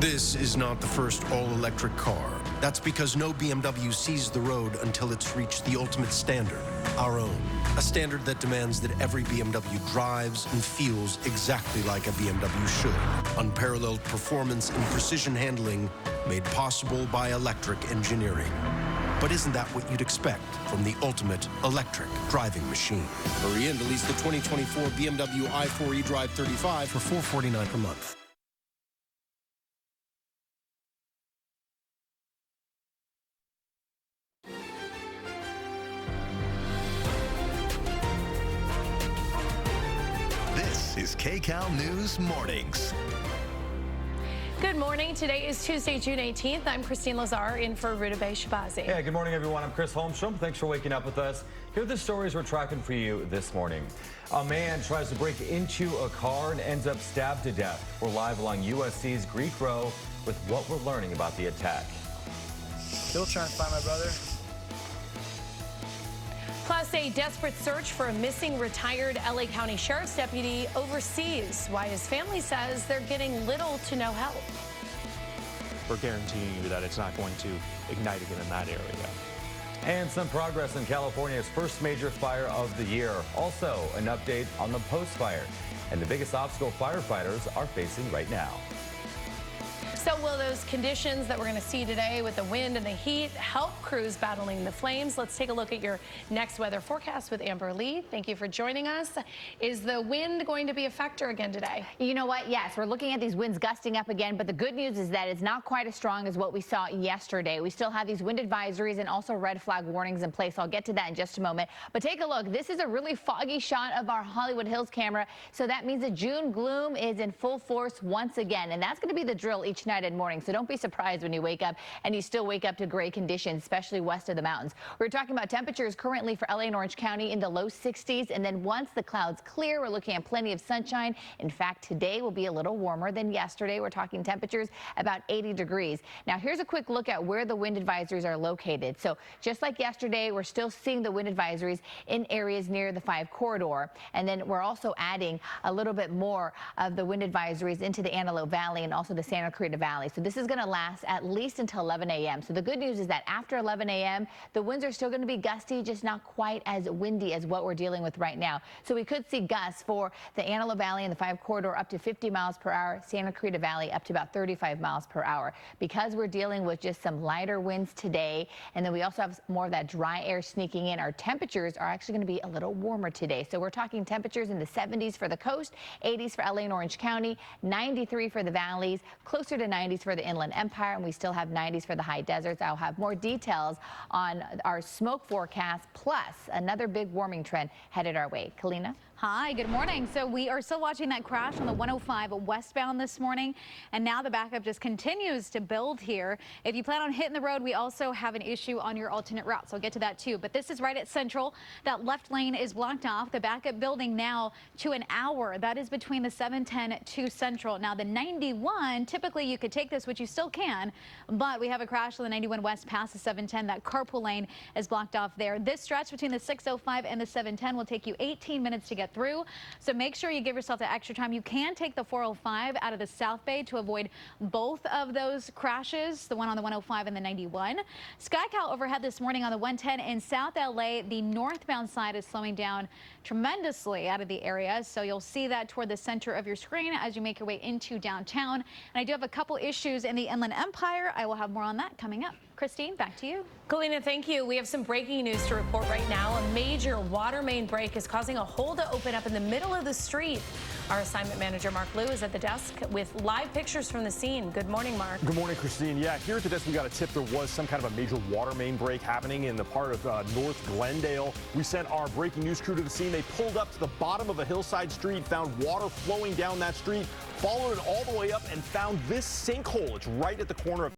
This is not the first all-electric car. That's because no BMW sees the road until it's reached the ultimate standard, our own. A standard that demands that every BMW drives and feels exactly like a BMW should. Unparalleled performance and precision handling made possible by electric engineering. But isn't that what you'd expect from the ultimate electric driving machine? Hurry in to lease the 2024 BMW i4 eDrive 35 for $449 per month. This is KCAL News Mornings. Good morning. Today is Tuesday, June 18th. I'm Christine Lazar in for Rudabeh Shabazi. Hey, good morning, everyone. I'm Chris Holmstrom. Thanks for waking up with us. Here are the stories we're tracking for you this morning. A man tries to break into a car and ends up stabbed to death. We're live along USC's Greek Row with what we're learning about the attack. Still trying to find my brother. Plus, a desperate search for a missing retired LA County Sheriff's deputy overseas. Why his family says they're getting little to no help. We're guaranteeing you that it's not going to ignite again in that area. And some progress in California's first major fire of the year. Also, an update on the post-fire and the biggest obstacle firefighters are facing right now. So will those conditions that we're going to see today with the wind and the heat help crews battling the flames? Let's take a look at your next weather forecast with Amber Lee. Thank you for joining us. Is the wind going to be a factor again today? You know what? Yes, we're looking at these winds gusting up again, but the good news is that it's not quite as strong as what we saw yesterday. We still have these wind advisories and also red flag warnings in place. I'll get to that in just a moment. But take a look. This is a really foggy shot of our Hollywood Hills camera. So that means the June gloom is in full force once again. And that's going to be the drill each night and morning. So don't be surprised when you wake up and you still wake up to gray conditions, especially west of the mountains. We're talking about temperatures currently for LA and Orange County in the low 60s. And then once the clouds clear, we're looking at plenty of sunshine. In fact, today will be a little warmer than yesterday. We're talking temperatures about 80 degrees. Now, here's a quick look at where the wind advisories are located. So just like yesterday, we're still seeing the wind advisories in areas near the 5 corridor. And then we're also adding a little bit more of the wind advisories into the Antelope Valley and also the Santa Clarita Valley. So this is going to last at least until 11 a.m. So the good news is that after 11 a.m., the winds are still going to be gusty, just not quite as windy as what we're dealing with right now. So we could see gusts for the Antelope Valley and the 5 corridor up to 50 miles per hour, Santa Clarita Valley up to about 35 miles per hour. Because we're dealing with just some lighter winds today, and then we also have more of that dry air sneaking in, our temperatures are actually going to be a little warmer today. So we're talking temperatures in the 70s for the coast, 80s for LA and Orange County, 93 for the valleys, closer to 90s for the Inland Empire, and we still have 90s for the high deserts. I'll have more details on our smoke forecast, plus another big warming trend headed our way. Kalina? Hi, good morning. So we are still watching that crash on the 105 westbound this morning, and now the backup just continues to build here. If you plan on hitting the road, we also have an issue on your alternate route, so I'll get to that too. But this is right at Central. That left lane is blocked off. The backup building now to an hour. That is between the 710 to Central. Now the 91, typically you could take this, which you still can, but we have a crash on the 91 west past the 710. That carpool lane is blocked off there. This stretch between the 605 and the 710 will take you 18 minutes to get through. So make sure you give yourself the extra time. You can take the 405 out of the South Bay to avoid both of those crashes, the one on the 105 and the 91. SkyCal overhead this morning on the 110 in South LA. The northbound side is slowing down tremendously out of the area. So you'll see that toward the center of your screen as you make your way into downtown. And I do have a couple issues in the Inland Empire. I will have more on that coming up. Christine, back to you. Kalina, thank you. We have some breaking news to report right now. A major water main break is causing a hole to open up in the middle of the street. Our assignment manager, Mark Liu, is at the desk with live pictures from the scene. Good morning, Mark. Good morning, Christine. Yeah, here at the desk, we got a tip there was some kind of a major water main break happening in the part of North Glendale. We sent our breaking news crew to the scene. They pulled up to the bottom of a hillside street, found water flowing down that street, followed it all the way up, and found this sinkhole. It's right at the corner of